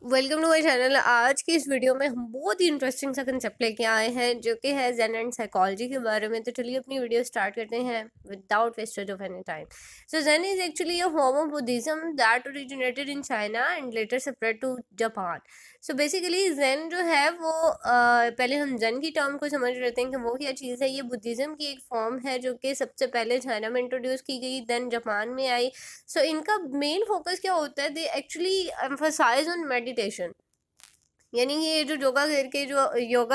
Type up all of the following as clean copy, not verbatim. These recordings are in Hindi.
Welcome to my channel. आज की इस वीडियो में हम बहुत ही इंटरेस्टिंग सा कंसेप्ट लेके आए हैं जो कि है ज़ेन एंड साइकोलॉजी के बारे में। तो चलिए अपनी वीडियो स्टार्ट करते हैं without wastage of any time. So Zen is actually a form of Buddhism that originated in China and later spread to Japan. So basically Zen जो है वो पहले हम ज़ेन की टर्म को समझ लेते हैं कि वो क्या चीज़ है। ये बुद्धिज्म की एक फॉर्म है जो कि सबसे पहले चाइना में इंट्रोड्यूस की गई, देन जापान में आई। सो इनका मेन फोकस क्या होता है, they actually emphasise on meditation, यानी ये जो योगा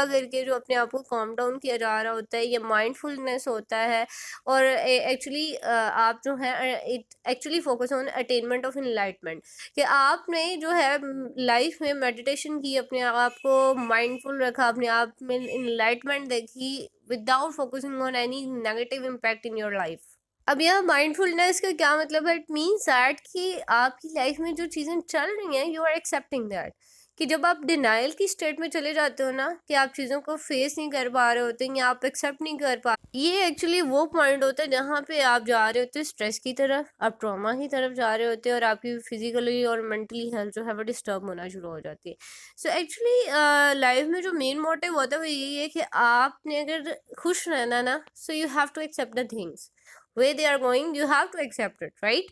करके जो अपने आप को काम डाउन किया जा रहा होता है, ये माइंडफुलनेस होता है। और एक्चुअली आप जो है it actually focus on attainment of enlightenment, कि आपने जो है लाइफ में मेडिटेशन की, अपने आप को माइंडफुल रखा, अपने आप में इनलाइटमेंट देखी without focusing on any negative impact in your life. अब यह माइंडफुलनेस का क्या मतलब है? इट मीन्स दैट कि आपकी लाइफ में जो चीज़ें चल रही हैं, यू आर एक्सेप्टिंग दैट। कि जब आप डिनाइल की स्टेट में चले जाते हो ना, कि आप चीज़ों को फेस नहीं कर पा रहे होते या आप एक्सेप्ट नहीं कर पा, ये एक्चुअली वो पॉइंट होता है जहाँ पे आप जा रहे होते हो स्ट्रेस की तरफ, आप ट्रॉमा की तरफ जा रहे होते हो और आपकी फिजिकली और मेंटली हेल्थ जो है वो डिस्टर्ब होना शुरू हो जाती है। सो एक्चुअली लाइफ में जो मेन मोटिव होता है वो यही है कि आपने अगर खुश रहना ना, so you have to accept the things way they are going, you have to accept it, right.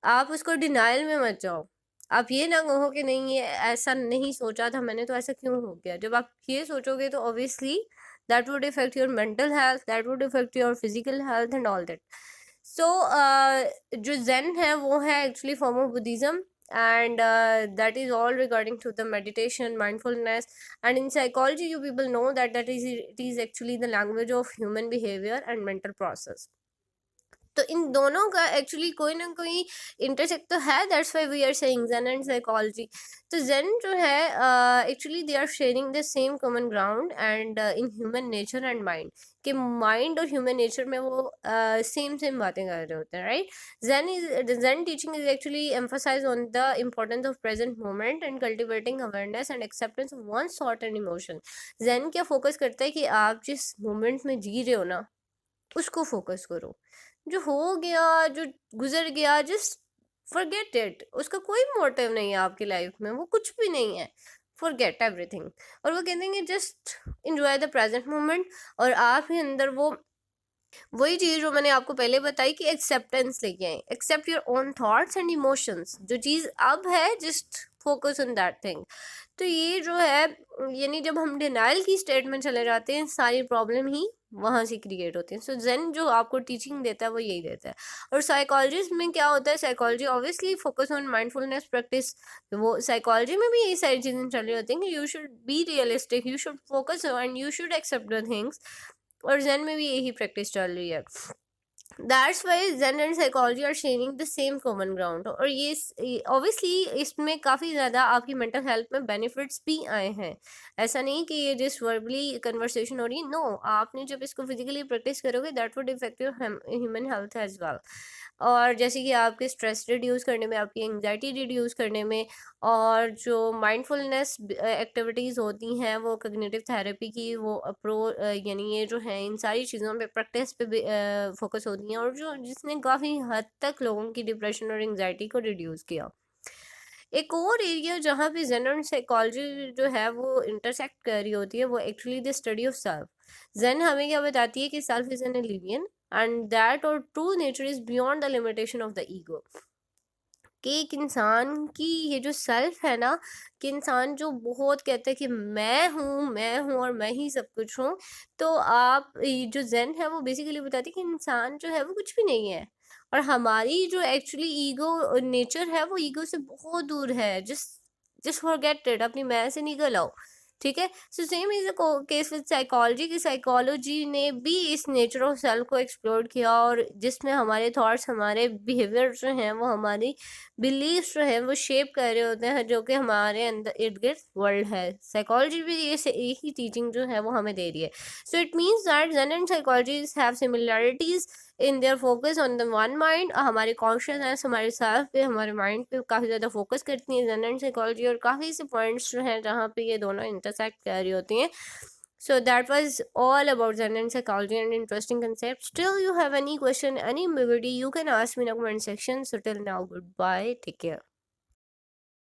आप उसको डिनाइल में मत जाओ। आप ये ना कहो कि नहीं, ये ऐसा नहीं सोचा था मैंने तो ऐसा क्यों हो गया। जब आप ये सोचोगे तो obviously that would effect your mental health, that would effect your physical health and all that. So जो जेन है वो है actually form of Buddhism, and that is all regarding to the meditation, mindfulness. And in psychology you people know that it is actually the language of human behavior and mental process. तो इन दोनों का एक्चुअली कोई ना कोई इंटरसेक्ट तो है, that's why we are saying Zen and psychology. तो जेन जो है actually they are sharing the same common ground and in human nature and mind, कि माइंड और ह्यूमन नेचर में वो सेम बातें कर रहे होते हैं, right. Zen teaching is actually emphasise on the importance of present moment and cultivating awareness and acceptance of one thought and emotion. Zen क्या फोकस करता है कि आप जिस मोमेंट में जी रहे हो ना, उसको फोकस करो। जो हो गया, जो गुजर गया, जस्ट फॉरगेट इट। उसका कोई मोटिव नहीं है आपकी लाइफ में, वो कुछ भी नहीं है। Forget everything. और वो कहते हैं कि just enjoy the present moment. और आप ही अंदर वो वही चीज़ जो मैंने आपको पहले बताई कि एक्सेप्टेंस लेके आए, accept your own thoughts and emotions. जो चीज़ अब है just focus on that thing. तो ये जो है, यानी जब हम डिनाइल की स्टेट में चले जाते हैं, सारी प्रॉब्लम ही वहाँ से क्रिएट होती है। सो जेन जो आपको टीचिंग देता है वो यही देता है। और साइकोलॉजिस्ट में क्या होता है, psychology obviously focus on mindfulness practice. वो साइकोलॉजी में भी यही सारी चीज़ें चल रही होती हैं कि you should be realistic, you should focus and you should accept the things. और जेन में भी यही प्रैक्टिस चल रही है। That's why Zen and psychology are sharing the same common ground. और ये ऑब्वियसली इसमें काफ़ी ज़्यादा आपकी मेंटल हेल्थ में बेनिफिट्स भी आए हैं। ऐसा नहीं कि ये जस्ट वर्बली कन्वर्सेशन हो रही है, नो। आपने जब इसको फिजिकली प्रैक्टिस करोगे that would effect your human health as well. और जैसे कि आपके स्ट्रेस रिड्यूस करने में, आपकी एंग्जाइटी रिड्यूस करने में, और जो माइंडफुलनेस एक्टिविटीज़ होती हैं वो कग्निटिव थेरेपी की वो यानी ये जो है इन सारी चीज़ों पे प्रैक्टिस पे फोकस होती हैं, और जो जिसने काफ़ी हद तक लोगों की डिप्रेशन और एंग्जाइटी को रिड्यूस किया। एक और एरिया जहाँ पे जेन एंड साइकोलॉजी जो है वो इंटरसेक्ट कर रही होती है, वो actually the study of self. Zen हमें क्या बताती है कि self is an alien and that our true nature is beyond the limitation of the ego. कि एक इंसान की ये जो सेल्फ है ना, कि इंसान जो बहुत कहता है कि मैं हूँ और मैं ही सब कुछ हूँ। तो आप ये जो जेन है वो बेसिकली बताती है कि इंसान जो है वो कुछ भी नहीं है। और हमारी जो एक्चुअली ईगो नेचर है वो ईगो से बहुत दूर है। जस्ट जस्ट फॉरगेट इट, अपनी मैं से निकल आओ, ठीक है। So same is the case with psychology, की साइकोलॉजी ने भी इस नेचर ऑफ सेल्फ को एक्सप्लोर किया, और जिसमें हमारे थॉट्स, हमारे बिहेवियर जो हैं वो हमारी बिलीव्स जो है वो शेप कर रहे होते हैं, जो कि हमारे अंदर इर्द गिर्द वर्ल्ड है। साइकोलॉजी भी ये से एक ही टीचिंग जो है वो हमें दे रही है। So it means that Zen and psychology have similarities in their focus on the one mind. हमारे कॉन्शियसनेस, हमारे सेल्फ पे, हमारे माइंड पे काफ़ी ज़्यादा फोकस करती है जेन एंड साइकोलॉजी, और काफ़ी से पॉइंट्स जो हैं जहाँ पे ये दोनों इंटरसेक्ट कर रही होती हैं। So that was all about Zen and psychology and interesting concepts. Still you have any question, any ambiguity, you can ask me in the comment section. So till now, goodbye. Take care.